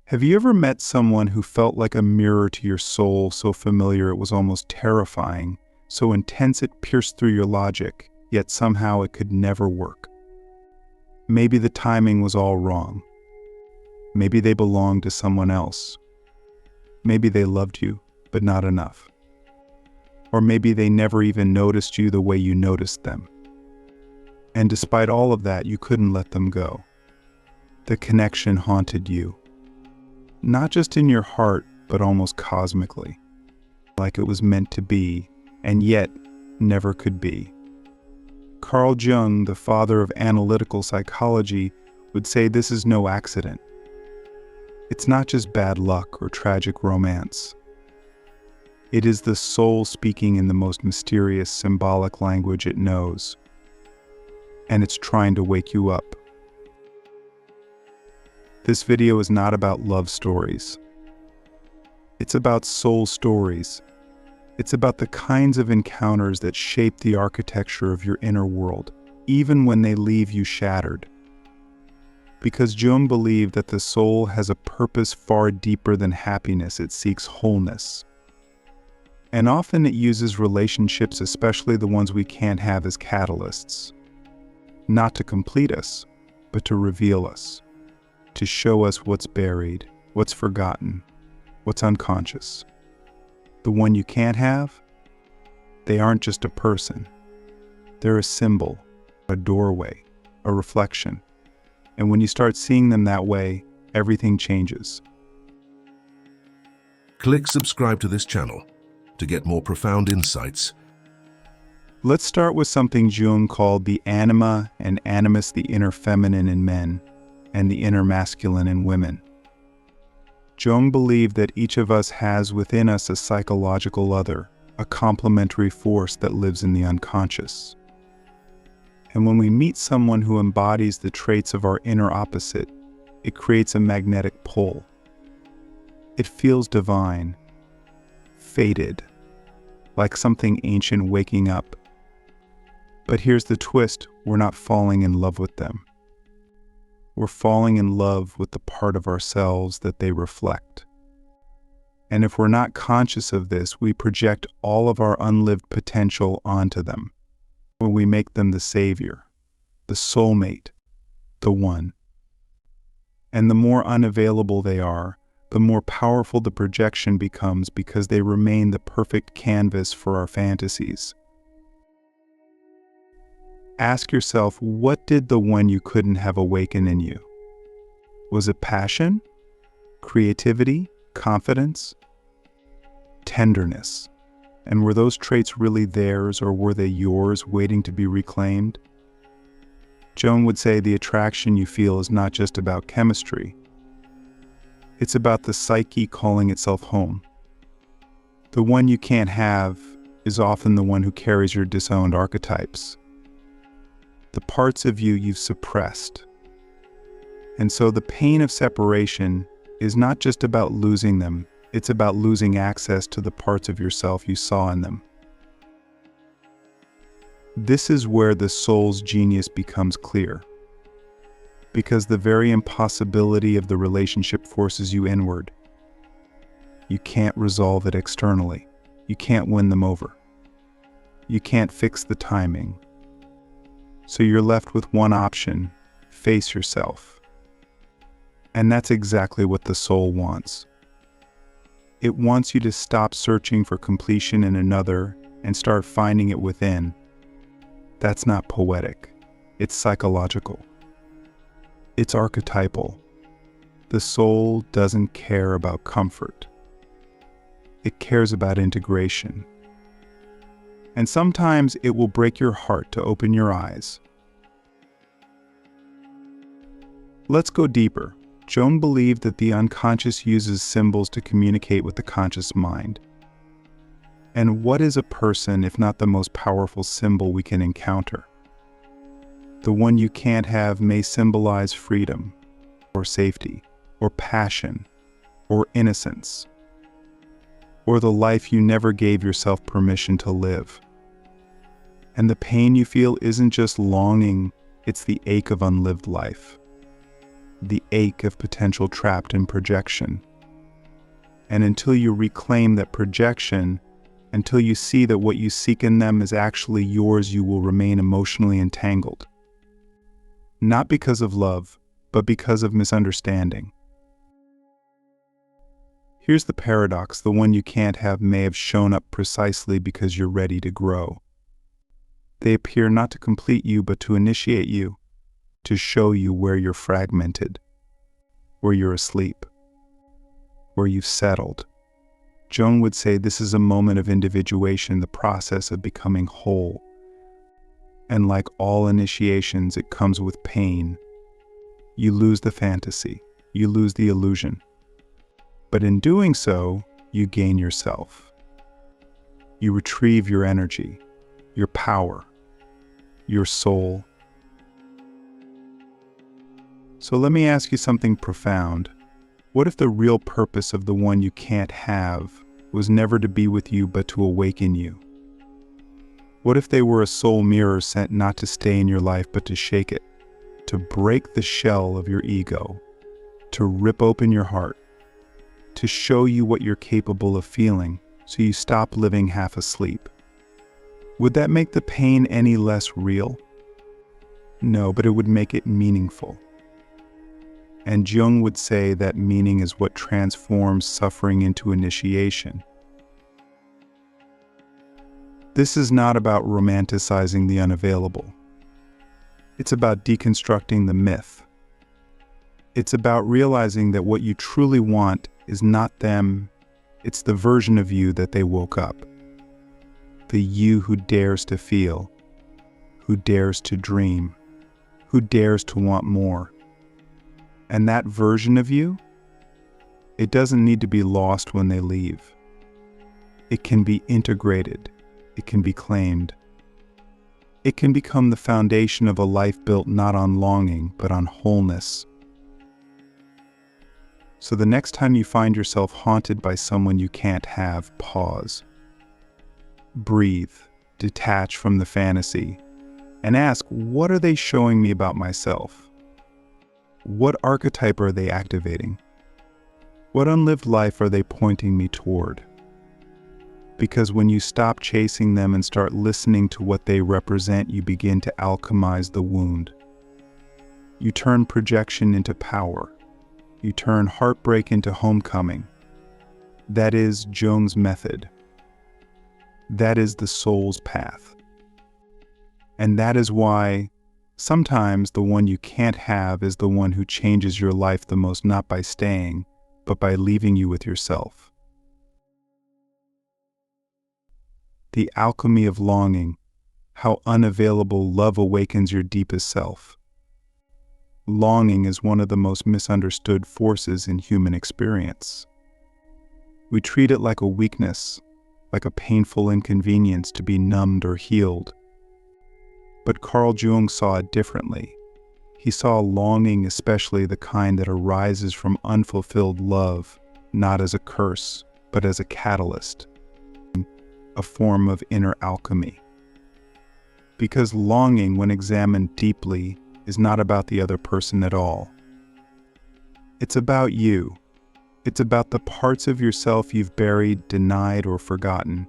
Have you ever met someone who felt like a mirror to your soul, so familiar it was almost terrifying, so intense it pierced through your logic, yet somehow it could never work? Maybe the timing was all wrong. Maybe they belonged to someone else. Maybe they loved you, but not enough. Or maybe they never even noticed you the way you noticed them. And despite all of that, you couldn't let them go. The connection haunted you. Not just in your heart, but almost cosmically. Like it was meant to be, and yet never could be. Carl Jung, the father of analytical psychology, would say this is no accident. It's not just bad luck or tragic romance. It is the soul speaking in the most mysterious, symbolic language it knows. And it's trying to wake you up. This video is not about love stories. It's about soul stories. It's about the kinds of encounters that shape the architecture of your inner world, even when they leave you shattered. Because Jung believed that the soul has a purpose far deeper than happiness, it seeks wholeness. And often it uses relationships, especially the ones we can't have, as catalysts. Not to complete us, but to reveal us. To show us what's buried, what's forgotten, what's unconscious. The one you can't have, they aren't just a person. They're a symbol, a doorway, a reflection. And when you start seeing them that way, everything changes. Click subscribe to this channel to get more profound insights. Let's start with something Jung called the anima and animus, the inner feminine in men, and the inner masculine in women. Jung believed that each of us has within us a psychological other, a complementary force that lives in the unconscious. And when we meet someone who embodies the traits of our inner opposite, it creates a magnetic pull. It feels divine, fated, like something ancient waking up. But here's the twist, we're not falling in love with them. We're falling in love with the part of ourselves that they reflect. And if we're not conscious of this, we project all of our unlived potential onto them. When we make them the savior, the soulmate, the one. And the more unavailable they are, the more powerful the projection becomes because they remain the perfect canvas for our fantasies. Ask yourself, what did the one you couldn't have awaken in you? Was it passion, creativity, confidence, tenderness? And were those traits really theirs, or were they yours waiting to be reclaimed? Jung would say the attraction you feel is not just about chemistry. It's about the psyche calling itself home. The one you can't have is often the one who carries your disowned archetypes. The parts of you you've suppressed. And so the pain of separation is not just about losing them, it's about losing access to the parts of yourself you saw in them. This is where the soul's genius becomes clear. Because the very impossibility of the relationship forces you inward. You can't resolve it externally. You can't win them over. You can't fix the timing. So you're left with one option, face yourself. And that's exactly what the soul wants. It wants you to stop searching for completion in another and start finding it within. That's not poetic. It's psychological. It's archetypal. The soul doesn't care about comfort. It cares about integration. And sometimes it will break your heart to open your eyes. Let's go deeper. Jung believed that the unconscious uses symbols to communicate with the conscious mind. And what is a person if not the most powerful symbol we can encounter? The one you can't have may symbolize freedom, or safety, or passion, or innocence, or the life you never gave yourself permission to live. And the pain you feel isn't just longing, it's the ache of unlived life. the ache of potential trapped in projection. And until you reclaim that projection, until you see that what you seek in them is actually yours, you will remain emotionally entangled. Not because of love, but because of misunderstanding. Here's the paradox: the one you can't have may have shown up precisely because you're ready to grow. They appear not to complete you, but to initiate you, to show you where you're fragmented, where you're asleep, where you've settled. Jung would say this is a moment of individuation, the process of becoming whole. And like all initiations, it comes with pain. You lose the fantasy, you lose the illusion. But in doing so, you gain yourself. You retrieve your energy, your power, your soul. So let me ask you something profound. What if the real purpose of the one you can't have was never to be with you but to awaken you? What if they were a soul mirror sent not to stay in your life but to shake it, to break the shell of your ego, to rip open your heart, to show you what you're capable of feeling so you stop living half asleep? Would that make the pain any less real? No, but it would make it meaningful. And Jung would say that meaning is what transforms suffering into initiation. This is not about romanticizing the unavailable. It's about deconstructing the myth. It's about realizing that what you truly want is not them, it's the version of you that they woke up. The you who dares to feel, who dares to dream, who dares to want more. And that version of you, it doesn't need to be lost when they leave. It can be integrated. It can be claimed. It can become the foundation of a life built not on longing, but on wholeness. So the next time you find yourself haunted by someone you can't have, pause. Breathe, detach from the fantasy, and ask, what are they showing me about myself? What archetype are they activating? What unlived life are they pointing me toward? Because when you stop chasing them and start listening to what they represent, you begin to alchemize the wound. You turn projection into power. You turn heartbreak into homecoming. That is Jung's method. That is the soul's path. And that is why sometimes the one you can't have is the one who changes your life the most, not by staying, but by leaving you with yourself. The alchemy of longing, how unavailable love awakens your deepest self. Longing is one of the most misunderstood forces in human experience. We treat it like a weakness, like a painful inconvenience to be numbed or healed. But Carl Jung saw it differently. He saw longing, especially the kind that arises from unfulfilled love, not as a curse, but as a catalyst, a form of inner alchemy. Because longing, when examined deeply, is not about the other person at all. It's about you. It's about the parts of yourself you've buried, denied, or forgotten.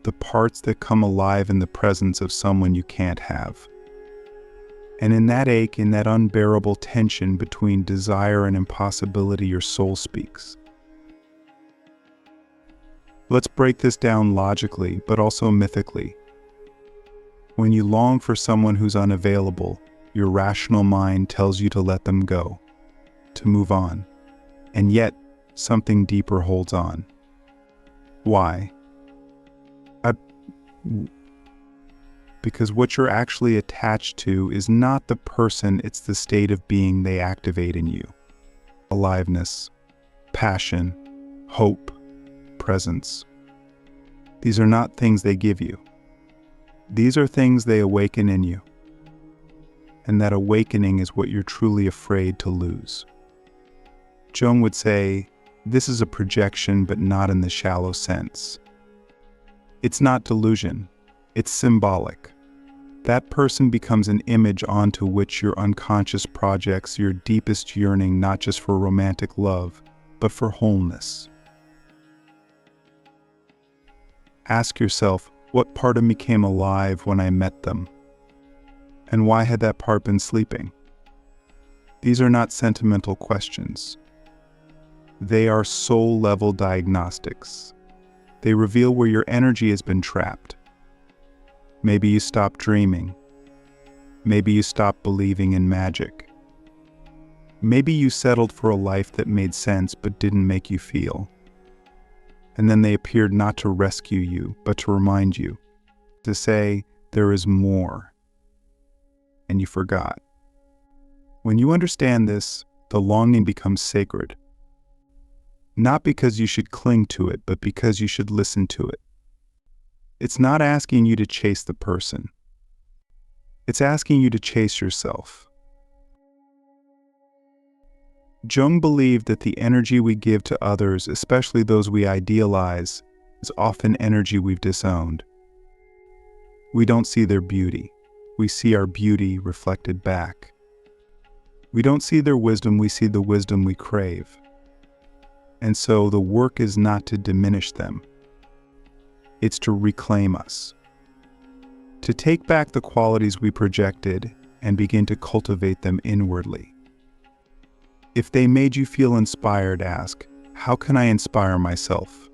The parts that come alive in the presence of someone you can't have. And in that ache, in that unbearable tension between desire and impossibility, your soul speaks. Let's break this down logically, but also mythically. When you long for someone who's unavailable, your rational mind tells you to let them go, to move on. And yet, something deeper holds on. Why? Because what you're actually attached to is not the person, it's the state of being they activate in you. Aliveness, passion, hope, presence. These are not things they give you. These are things they awaken in you. And that awakening is what you're truly afraid to lose. Jung would say, this is a projection, but not in the shallow sense. It's not delusion, it's symbolic. That person becomes an image onto which your unconscious projects your deepest yearning, not just for romantic love, but for wholeness. Ask yourself, what part of me came alive when I met them? And why had that part been sleeping? These are not sentimental questions. They are soul-level diagnostics. They reveal where your energy has been trapped. Maybe you stopped dreaming. Maybe you stopped believing in magic. Maybe you settled for a life that made sense but didn't make you feel. And then they appeared not to rescue you, but to remind you, to say, there is more. And you forgot. When you understand this, the longing becomes sacred. Not because you should cling to it, but because you should listen to it. It's not asking you to chase the person. It's asking you to chase yourself. Jung believed that the energy we give to others, especially those we idealize, is often energy we've disowned. We don't see their beauty. We see our beauty reflected back. We don't see their wisdom, we see the wisdom we crave. And so the work is not to diminish them. It's to reclaim us. To take back the qualities we projected and begin to cultivate them inwardly. If they made you feel inspired, ask, how can I inspire myself?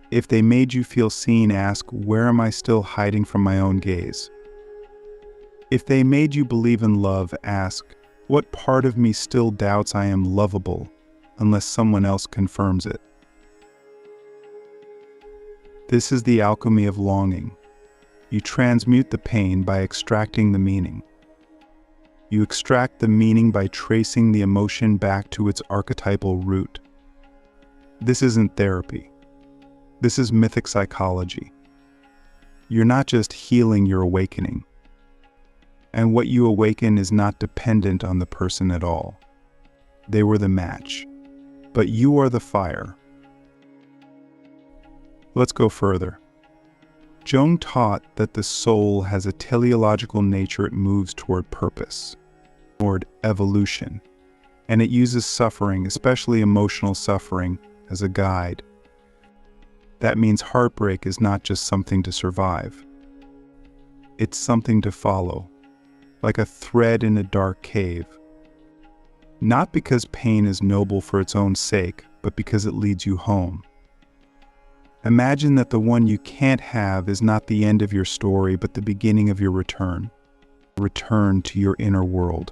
If they made you feel seen, ask, where am I still hiding from my own gaze? If they made you believe in love, ask, what part of me still doubts I am lovable unless someone else confirms it? This is the alchemy of longing. You transmute the pain by extracting the meaning. You extract the meaning by tracing the emotion back to its archetypal root. This isn't therapy. This is mythic psychology. You're not just healing, you're awakening. And what you awaken is not dependent on the person at all. They were the match, but you are the fire. Let's go further. Jung taught that the soul has a teleological nature. It moves toward purpose, toward evolution, and it uses suffering, especially emotional suffering, as a guide. That means heartbreak is not just something to survive. It's something to follow, like a thread in a dark cave. Not because pain is noble for its own sake, but because it leads you home. Imagine that the one you can't have is not the end of your story, but the beginning of your return. Return to your inner world,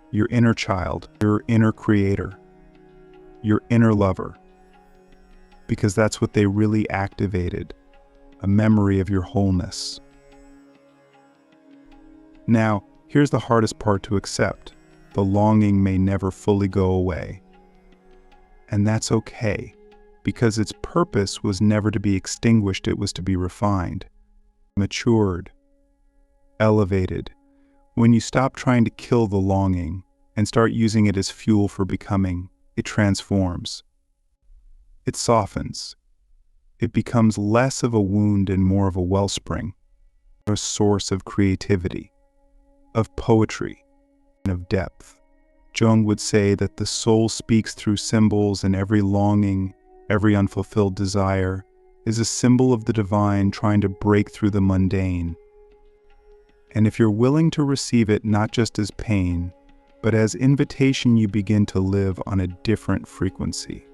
your inner child, your inner creator, your inner lover. Because that's what they really activated, a memory of your wholeness. Now, here's the hardest part to accept. The longing may never fully go away. And that's okay, because its purpose was never to be extinguished, it was to be refined, matured, elevated. When you stop trying to kill the longing and start using it as fuel for becoming, it transforms. It softens. It becomes less of a wound and more of a wellspring, a source of creativity, of poetry, and of depth. Jung would say that the soul speaks through symbols, and every longing, every unfulfilled desire is a symbol of the divine trying to break through the mundane. And if you're willing to receive it not just as pain, but as invitation, you begin to live on a different frequency.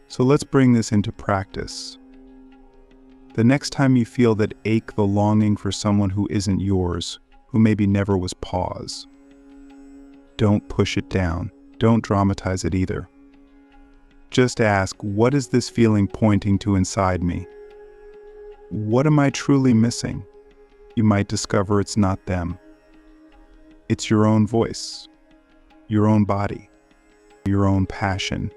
So let's bring this into practice. The next time you feel that ache, the longing for someone who isn't yours, who maybe never was, pause. Don't push it down. Don't dramatize it either. Just ask, what is this feeling pointing to inside me? What am I truly missing? You might discover it's not them. It's your own voice, your own body, your own passion,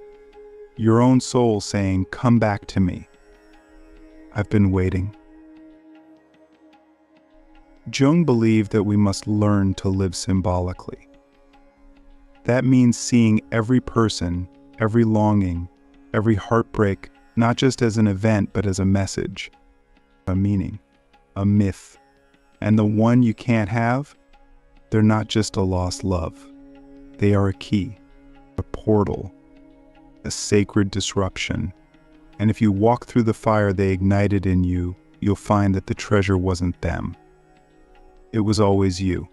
your own soul saying, come back to me. I've been waiting. Jung believed that we must learn to live symbolically. That means seeing every person, every longing, every heartbreak, not just as an event, but as a message, a meaning. a myth. And the one you can't have, they're not just a lost love. They are a key, a portal, a sacred disruption. And if you walk through the fire they ignited in you, you'll find that the treasure wasn't them. It was always you.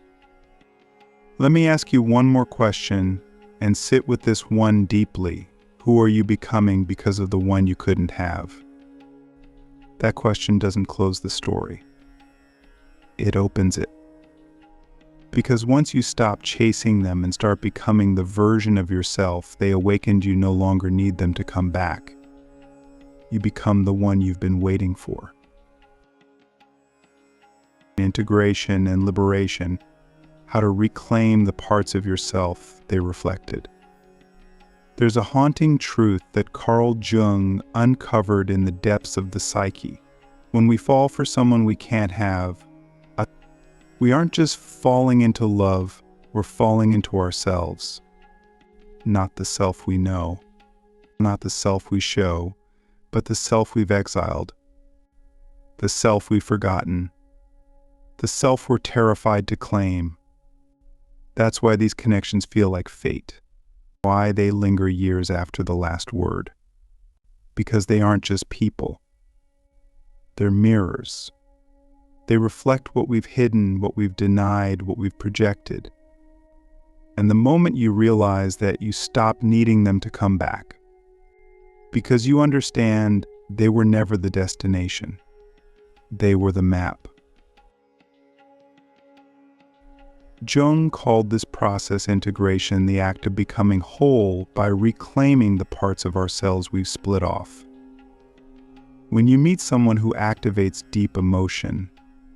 Let me ask you one more question and sit with this one deeply. Who are you becoming because of the one you couldn't have? That question doesn't close the story. It opens it. Because once you stop chasing them and start becoming the version of yourself they awakened, you no longer need them to come back. You become the one you've been waiting for. Integration and liberation, how to reclaim the parts of yourself they reflected. There's a haunting truth that Carl Jung uncovered in the depths of the psyche. When we fall for someone we can't have, we aren't just falling into love, we're falling into ourselves. Not the self we know, not the self we show, but the self we've exiled, the self we've forgotten, the self we're terrified to claim. That's why these connections feel like fate, why they linger years after the last word. Because they aren't just people. They're mirrors. They reflect what we've hidden, what we've denied, what we've projected. And the moment you realize that, you stop needing them to come back. Because you understand they were never the destination. They were the map. Jung called this process integration the act of becoming whole by reclaiming the parts of ourselves we've split off. When you meet someone who activates deep emotion,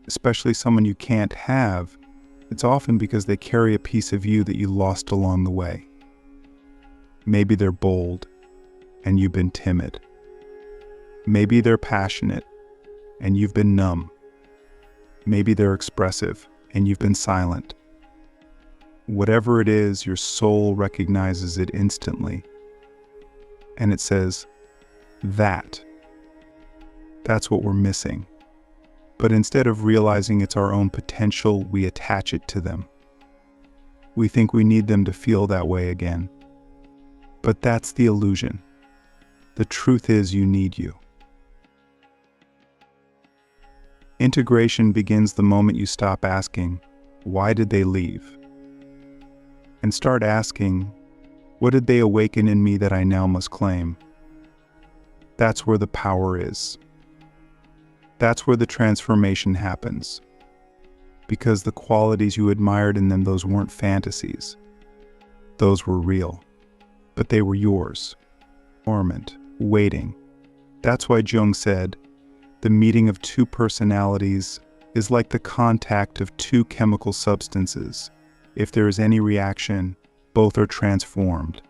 especially someone you can't have, it's often because they carry a piece of you that you lost along the way. Maybe they're bold, and you've been timid. Maybe they're passionate, and you've been numb. Maybe they're expressive, and you've been silent. Whatever it is, your soul recognizes it instantly. And it says, that's what we're missing. But instead of realizing it's our own potential, we attach it to them. We think we need them to feel that way again. But that's the illusion. The truth is you need you. Integration begins the moment you stop asking, why did they leave? And start asking, what did they awaken in me that I now must claim? That's where the power is. That's where the transformation happens. Because the qualities you admired in them, those weren't fantasies. Those were real. But they were yours. Dormant, waiting. That's why Jung said, the meeting of two personalities is like the contact of two chemical substances. If there is any reaction, both are transformed.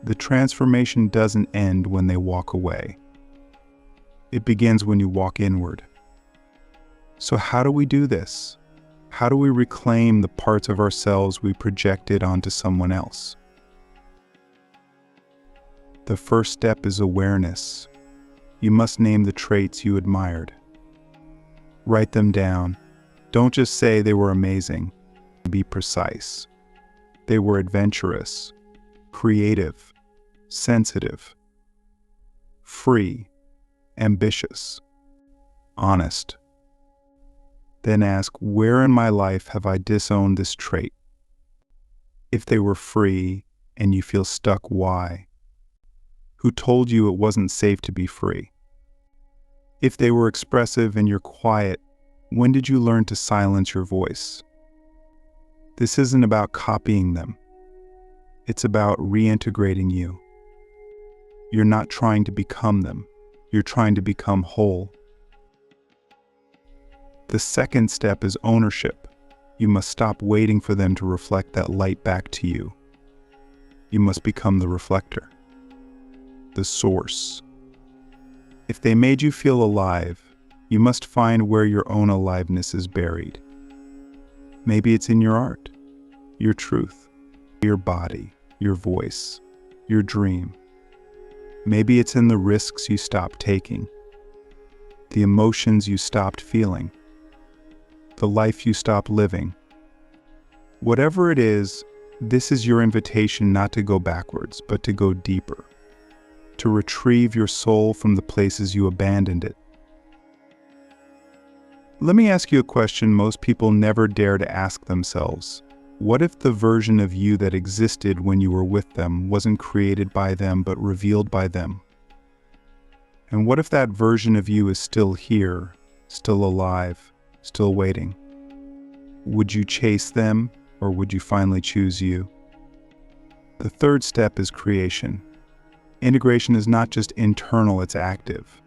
The transformation doesn't end when they walk away. It begins when you walk inward. So how do we do this? How do we reclaim the parts of ourselves we projected onto someone else? The first step is awareness. You must name the traits you admired. Write them down. Don't just say they were amazing. Be precise. They were adventurous, creative, sensitive, free, ambitious, honest. Then ask, where in my life have I disowned this trait? If they were free and you feel stuck, why? Who told you it wasn't safe to be free? If they were expressive and you're quiet, when did you learn to silence your voice? This isn't about copying them. It's about reintegrating you. You're not trying to become them. You're trying to become whole. The second step is ownership. You must stop waiting for them to reflect that light back to you. You must become the reflector, the source. If they made you feel alive, you must find where your own aliveness is buried. Maybe it's in your art, your truth, your body, your voice, your dream. Maybe it's in the risks you stopped taking, the emotions you stopped feeling, the life you stopped living. Whatever it is, this is your invitation not to go backwards, but to go deeper, to retrieve your soul from the places you abandoned it. Let me ask you a question most people never dare to ask themselves. What if the version of you that existed when you were with them wasn't created by them but revealed by them? And what if that version of you is still here, still alive, still waiting? Would you chase them, or would you finally choose you? The third step is creation. Integration is not just internal, it's active.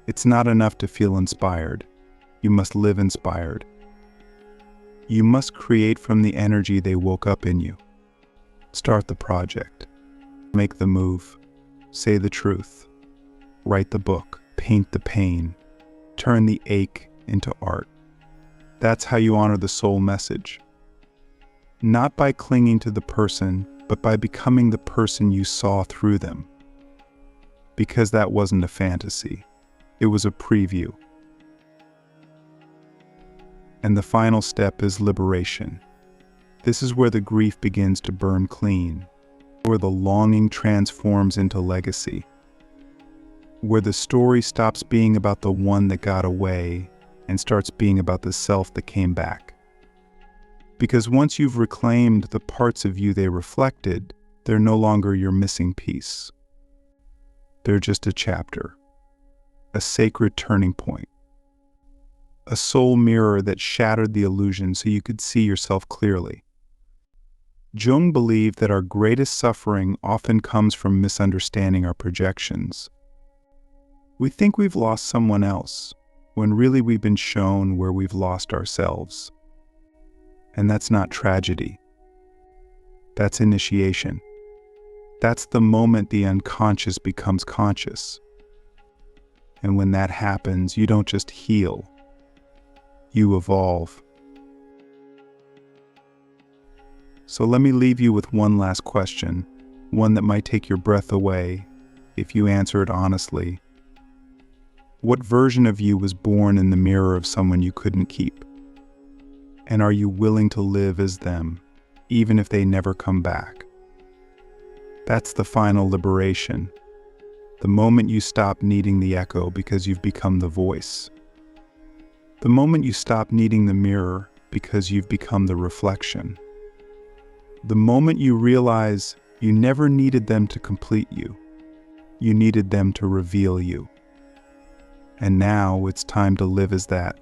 It's not enough to feel inspired. You must live inspired. You must create from the energy they woke up in you. Start the project. Make the move. Say the truth. Write the book. Paint the pain. Turn the ache into art. That's how you honor the soul message. Not by clinging to the person, but by becoming the person you saw through them. Because that wasn't a fantasy. It was a preview. And the final step is liberation. This is where the grief begins to burn clean, where the longing transforms into legacy, where the story stops being about the one that got away and starts being about the self that came back. Because once you've reclaimed the parts of you they reflected, they're no longer your missing piece. They're just a chapter, a sacred turning point, a soul mirror that shattered the illusion so you could see yourself clearly. Jung believed that our greatest suffering often comes from misunderstanding our projections. We think we've lost someone else, when really we've been shown where we've lost ourselves. And that's not tragedy. That's initiation. That's the moment the unconscious becomes conscious. And when that happens, you don't just heal, you evolve. So let me leave you with one last question, one that might take your breath away if you answer it honestly. What version of you was born in the mirror of someone you couldn't keep? And are you willing to live as them, even if they never come back? That's the final liberation. The moment you stop needing the echo because you've become the voice. The moment you stop needing the mirror because you've become the reflection. The moment you realize you never needed them to complete you. You needed them to reveal you. And now it's time to live as that.